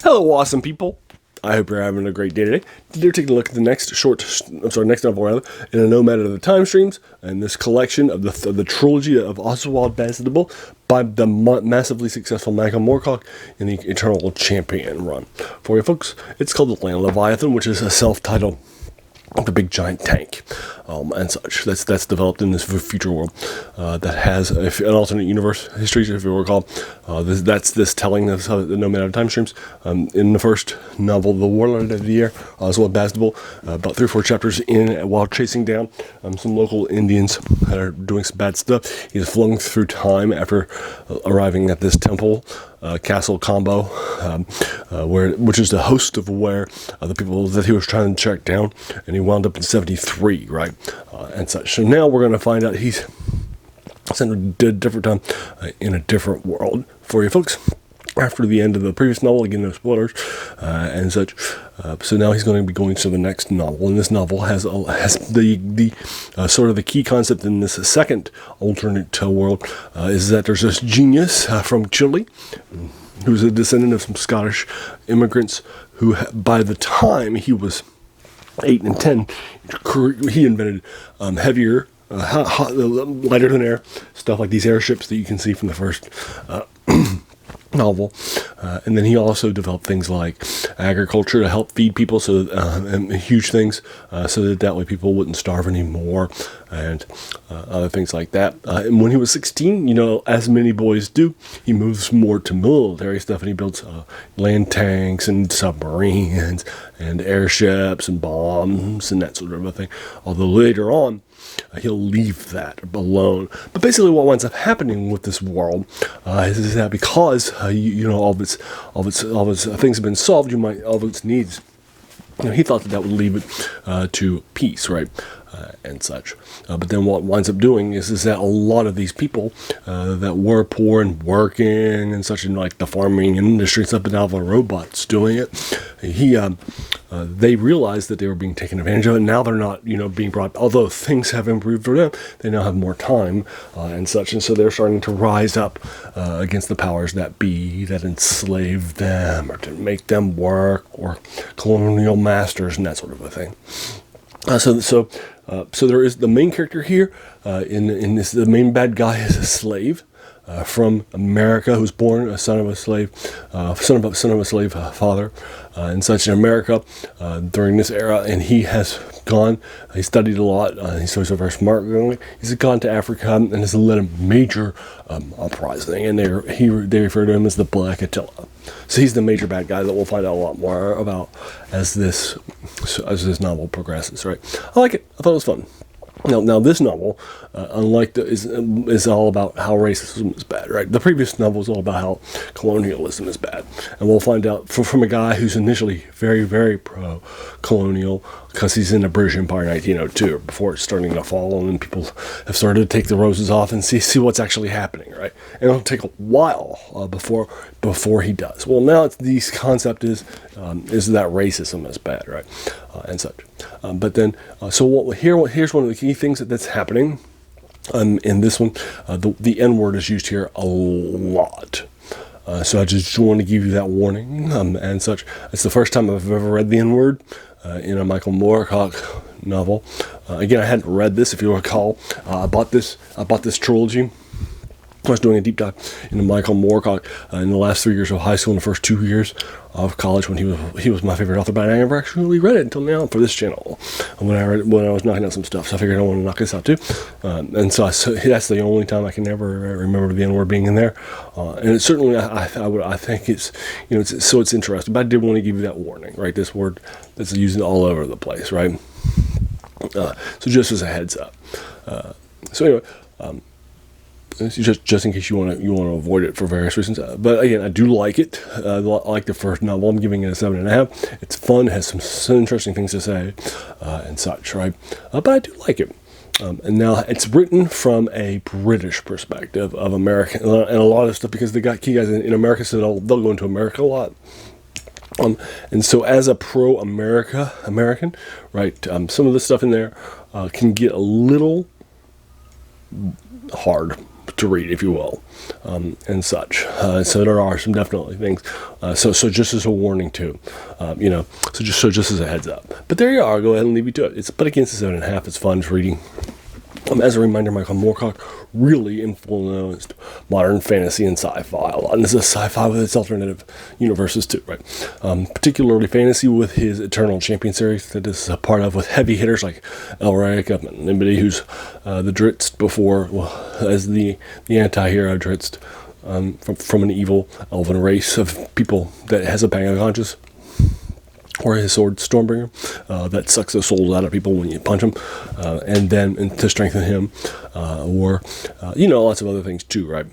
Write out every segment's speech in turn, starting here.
Hello, awesome people. I hope you're having a great day today. Today we're taking a look at the next next novel rather, in a Nomad of the Time Streams, and this collection of the trilogy of Oswald Bastable by the massively successful Michael Moorcock in the Eternal Champion run. For you folks, it's called the Land Leviathan, which is a self-titled the big giant tank and such that's developed in this future world that has an alternate universe history, if you recall. This telling of the Nomad of Time Streams. In the first novel, The Warlord of the Year, Oswald Bastable, about 3 or 4 chapters in, while chasing down some local Indians that are doing some bad stuff, he's flung through time after arriving at this temple castle combo, which is the host of where the people that he was trying to track down, and he wound up in 73, right, and such. So now we're going to find out he's sent a different time in a different world for you folks. After the end of the previous novel, again, no spoilers and such. So now he's going to be going to the next novel, and this novel has the sort of the key concept in this second alternate world is that there's this genius from Chile who's a descendant of some Scottish immigrants who, by the time he was 8 and 10, he invented heavier, lighter than air stuff like these airships that you can see from the first novel, and then he also developed things like agriculture to help feed people, so and huge things, so that way people wouldn't starve anymore, and other things like that. And when he was 16, as many boys do, he moves more to military stuff, and he builds land tanks and submarines and airships and bombs and that sort of a thing. Although later on, he'll leave that alone. But basically what winds up happening with this world is that because all of its things have been solved, all of its needs, he thought that would leave it to peace, right, and such. But then what winds up doing is that a lot of these people that were poor and working and such in like the farming industry and stuff, but now the robots doing it, they realized that they were being taken advantage of, and now they're not, being brought. Although things have improved for them, they now have more time and such, and so they're starting to rise up against the powers that be that enslave them or to make them work, or colonial masters and that sort of a thing. So there is the main character here in this. The main bad guy is a slave from America, who's born a son of a slave, son of a slave father, and such in America during this era. And he has gone. He studied a lot. He's a very smart guy. He's gone to Africa and has led a major uprising, and they refer to him as the Black Attila. So he's the major bad guy that we'll find out a lot more about as this novel progresses. Right? I like it. I thought it was fun. Now this novel, unlike is all about how racism is bad, right? The previous novel is all about how colonialism is bad, and we'll find out from a guy who's initially very, very pro-colonial, because he's in the British Empire in 1902, before it's starting to fall, and then people have started to take the roses off and see what's actually happening, right? And it'll take a while before he does. Well, now the concept is that racism is bad, right, and such. But then, here's one of the key things that's happening in this one. The N word is used here a lot. So I just want to give you that warning and such. It's the first time I've ever read the N word in a Michael Moorcock novel. Again, I hadn't read this, if you recall. I bought this trilogy. I was doing a deep dive into Michael Moorcock in the last 3 years of high school and the first 2 years of college, when he was my favorite author, but I never actually read it until now for this channel when I was knocking out some stuff. So I figured I want to knock this out too, and so that's the only time I can ever remember the N word being in there, and it certainly I think it's it's interesting. But I did want to give you that warning, right? This word that's used all over the place, right? So just as a heads up. So anyway. Just in case you want to avoid it for various reasons, but again, I do like it. I like the first novel. I'm giving it a 7.5. It's fun, has some interesting things to say, and such, right? But I do like it. And now it's written from a British perspective of America, and a lot of stuff, because they got key guys in America, so they'll go into America a lot. And so as a American, right, some of the stuff in there can get a little hard, to read, if you will, and such. So there are some definitely things. So just as a warning too, so just as a heads up. But there you are. I'll go ahead and leave you to it. But against the 7.5, it's fun reading. As a reminder, Michael Moorcock really influenced modern fantasy and sci-fi a lot. And this is sci-fi with its alternative universes too, right? Particularly fantasy with his Eternal Champion series that this is a part of, with heavy hitters like Elric of Nimby, who's the Dritz before, as the anti-hero Dritz, from an evil elven race of people that has a bang of conscience. Or his sword, Stormbringer, that sucks the souls out of people when you punch him, and to strengthen him, lots of other things too, right?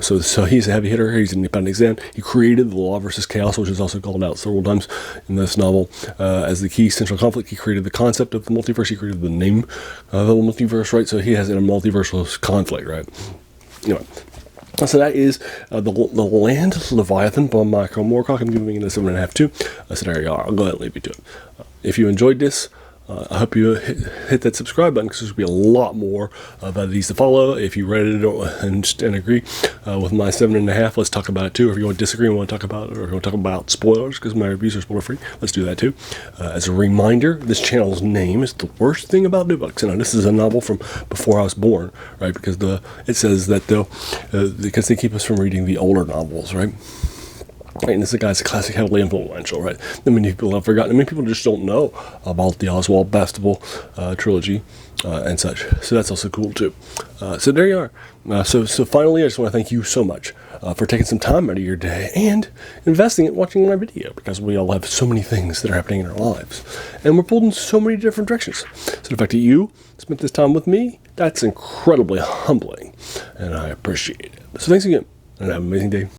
So he's a heavy hitter. He's an independent Xen. He created the Law versus Chaos, which is also called out several times in this novel as the key central conflict. He created the concept of the multiverse. He created the name of the multiverse, right? So he has a multiversal conflict, right? Anyway. So that is the Land Leviathan by Michael Moorcock. I'm giving it a 7.5 too. So there you are. I'll go ahead and leave you to it. If you enjoyed this, I hope you hit that subscribe button, because there's going to be a lot more of these to follow. If you read it and agree with my 7.5, let's talk about it too. Or if you want to disagree and want to talk about it, or if you want to talk about spoilers, because my reviews are spoiler free, let's do that too. As a reminder, this channel's name is The Worst Thing About New Books. And this is a novel from before I was born, right? Because it says that because they keep us from reading the older novels, right? And this guy's a classic, heavily influential, right? Many people have forgotten. Many people just don't know about the Oswald Bastable trilogy and such. So that's also cool too. So there you are. So finally, I just want to thank you so much for taking some time out of your day and investing in watching my video, because we all have so many things that are happening in our lives, and we're pulled in so many different directions. So the fact that you spent this time with me, that's incredibly humbling, and I appreciate it. So thanks again, and have an amazing day.